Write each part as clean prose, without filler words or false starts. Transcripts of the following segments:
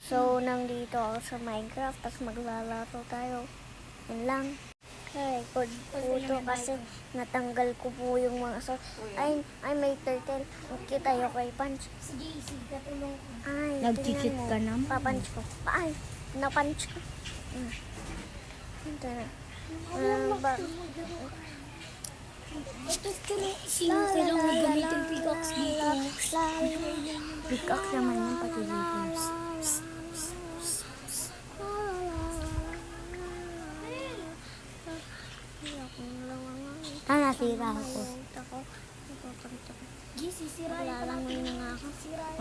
So, nandito ako sa Minecraft, tapos maglalaro tayo. Yan lang. Ay, good po to kasi natanggal ko po yung mga ay, may turtle. Okay tayo kay Punch. Sige, katulong ko. Ay, Nag-cheat tingnan mo. ka naman. Papunch ko. Ay, na-punch ko. Ito na. Ito sino gamitin pickaxe dito. Pickaxe naman yung pati dito. Nasira ako. Gi, sisirain pa natin. Sisirain.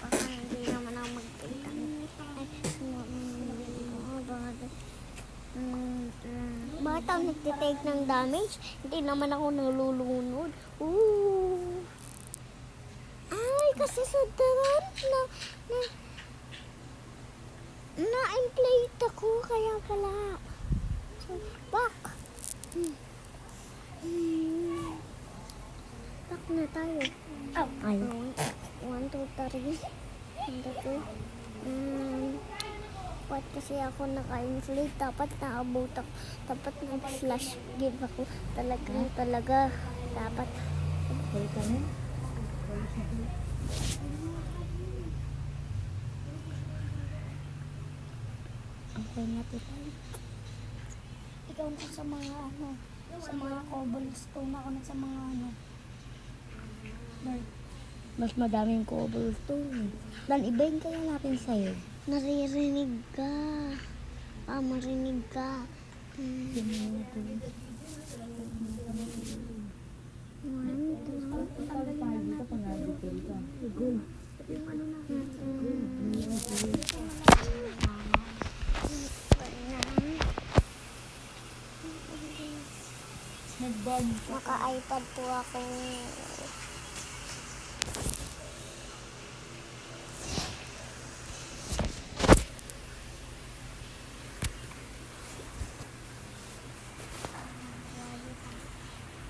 Baka hindi naman ako magpita. Bakit ako nagtitake ng damage? Hindi naman ako nalulunod. Ooh. Ay, kasi sa darat na-inflate ako, kaya pala. So, back. Back na tayo. Oh, Ay. 1, 2, 3. Ba't kasi ako naka-inflate? Dapat naabot ako. Dapat nag-flash give ako. Talaga. Dapat. Okay ka na? Okay na po tayo. ikaw na sa mga sa mga cobblestone ako na sa mga bird. Mas madaming cobblestone. Dan, ibahin kaya natin sa'yo. Naririnig ka. Marinig ka. Naka-iPad po ako.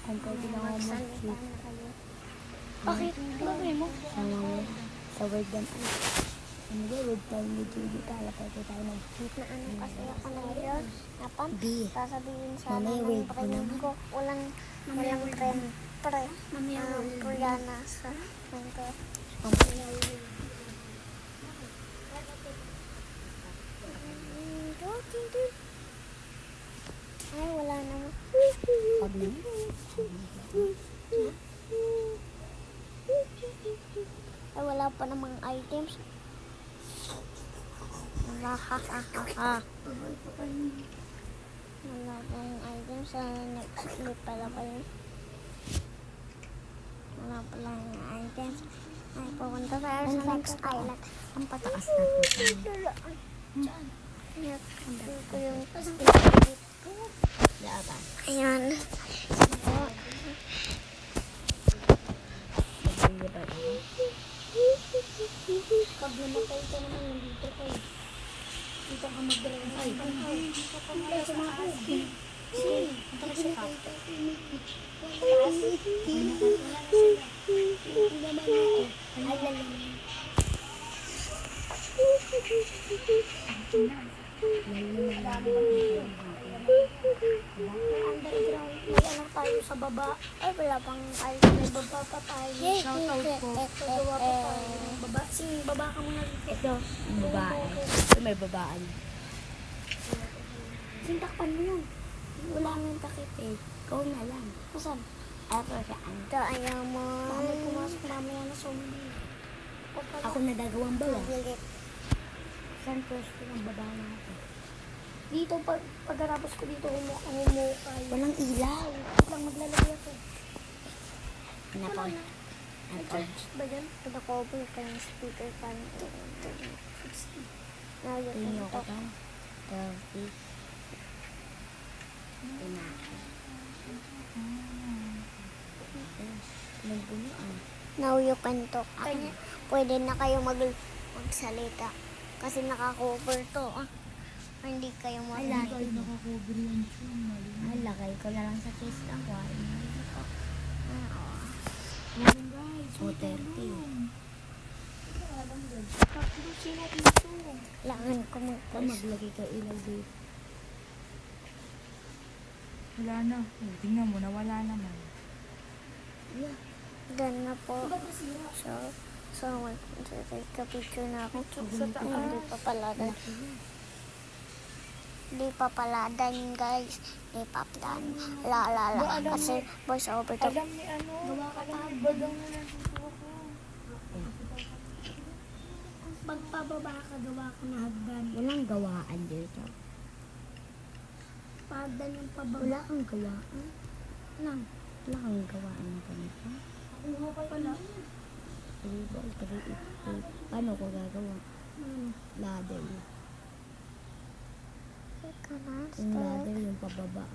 Kung pwede lang ako mag-cheat. Bakit? Gagawin mo? Sa word dan ay. Ano ba, word tayo ni Judy. Kala pwede tayo mag-cheat. Na ano kasi ako na yun. Napan, B. sasabihin sa Mamaya ng wait mo friend naman. ko. Walang friend. Mamaya Koreana sa Minecraft. Ay, wala naman. Pag na. Ay, wala pa namang items. Wala pang items. Sa next clip pala pa yun. Wala pa lang items. Ay, pupunta tayo sa next island. Ang pataas na po tayo. Saan? Ito ko yung Laban. ayan. Pag namatay ka naman, nandito ka eh. Dito ka mag-drive. Ay, dito ka mag sa mga ubi. Sige, punta ka sa kato. Ay, lalim. Underground. May anak tayo sa baba. Ay, wala pang May baba pa tayo. Shoutout po. Gagawa pa tayo ng baba. Sige, baba ka muna dito. Ito, yung babae. Ito may babaan. Sintakpan mo yun. Wala nang takip eh. Ikaw na lang. Asan? Ako saan? ito. Ayaw mo. Baka may pumasok mamaya na zombie. O pala. Ako nadagawang bala. Galit. Saan first ko ng baba natin? Dito, pagkatapos ko dito humukay. Walang ilaw. Wait lang, maglalagay ako. Ano po? May charge ba dyan? Pinakobol ka yung speaker fan. Ngayon, Tingnan ko ito. to. 30. Ina. Nagbunuan. Now you can talk. Pwede na kayo magsalita. Kasi naka-cover to. Hindi kayo mo. Ay, nakakover yan siya. Ay, lagay ko na lang sa case lang. Kuhain mo ito po. Tulong guys. 230. Tatlo sila dito. Kailangan ko Kung maglagay ka ilaw dito. Wala na. Tingnan mo, nawala naman. Yeah. Done na po. So magka-picture na ako. Hindi pa pala done. Hindi pa pala done, guys. Hindi pa done. La. Kasi voice over to. Alam ni ano. Gawa ka pa. Badang na nasusuko ko. Pagpababa ka, gawa ka na hagdan. Walang gawaan dito. Pagdan yung pababa. Wala kang gawaan. Wala kang gawaan ng ganito. Kuha ka pala. Paano ko gagawa? Ladder. Yung ladder yung pababa.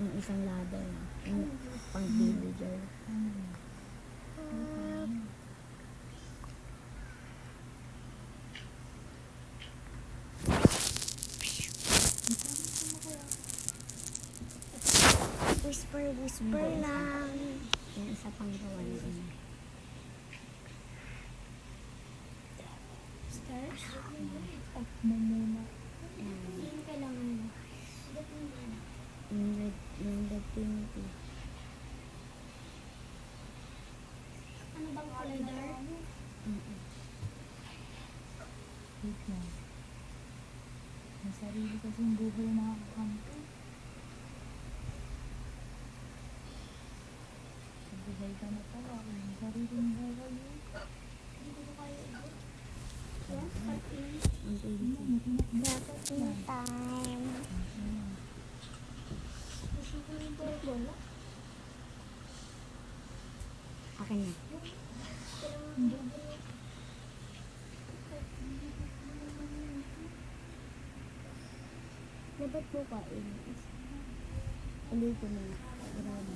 Yung isang ladder. Yung pang villager. Whisper lang. Yung isa pang gawa niya. Stars? Off mo muna. Ayan. Kailangan mo. Yung red pink. Ano bang kulay dark? Wait lang. May sarili kasing buhay na nakakampi. Buhay ka na pala. May sariling buhay yun. Hindi ko kaya ito. Ang pili. Dapat yung time. Gusto ko yung bola. Akin na. Dapat po kain. Ulit ko na. Grabe.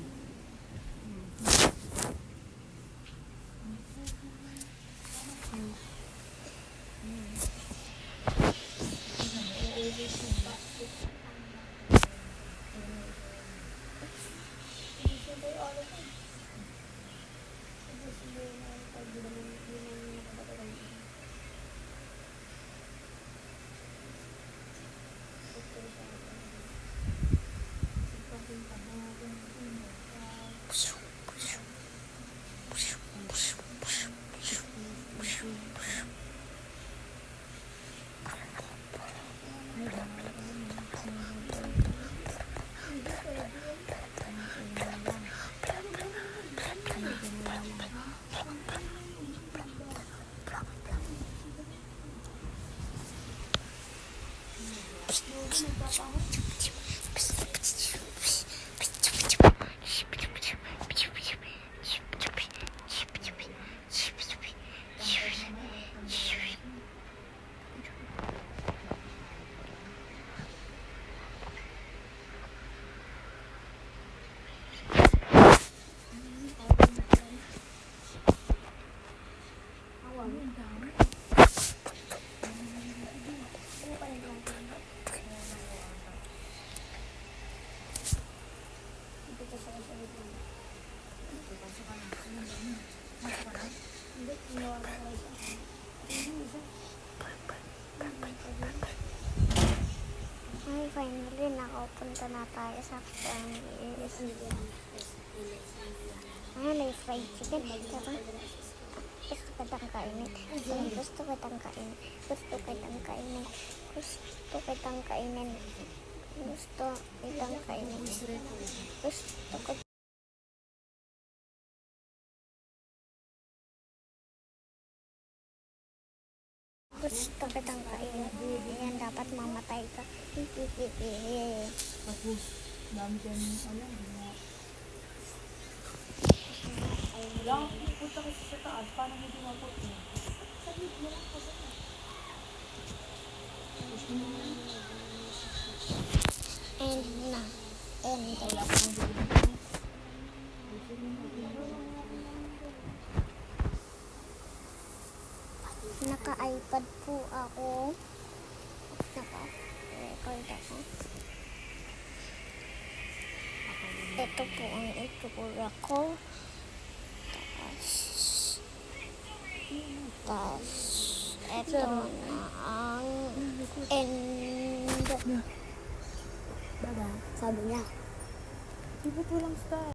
Ay, finally, nakapunta na tayo sa Chinese. Ay, may fried chicken. Diba? Gusto kitang kainin. Gusto kitang kainin. Gusto kitang kainin. Gusto kitang kainin. Gusto kitang kainin. Gusto ko. Gusto kitang kainin. Ayan, dapat mamatay ka. Tapos, dami ka nang alam. Wala kang pupunta kasi sa taas. Paano mo dumapunta? Sabi mo lang kasi. And na. And Wala kang Naka-iPad po ako. Naka-record ako. Ito po ang itsura ko. Tapos, ito na ang end. Baba, sabi niya. Di ba tulang star?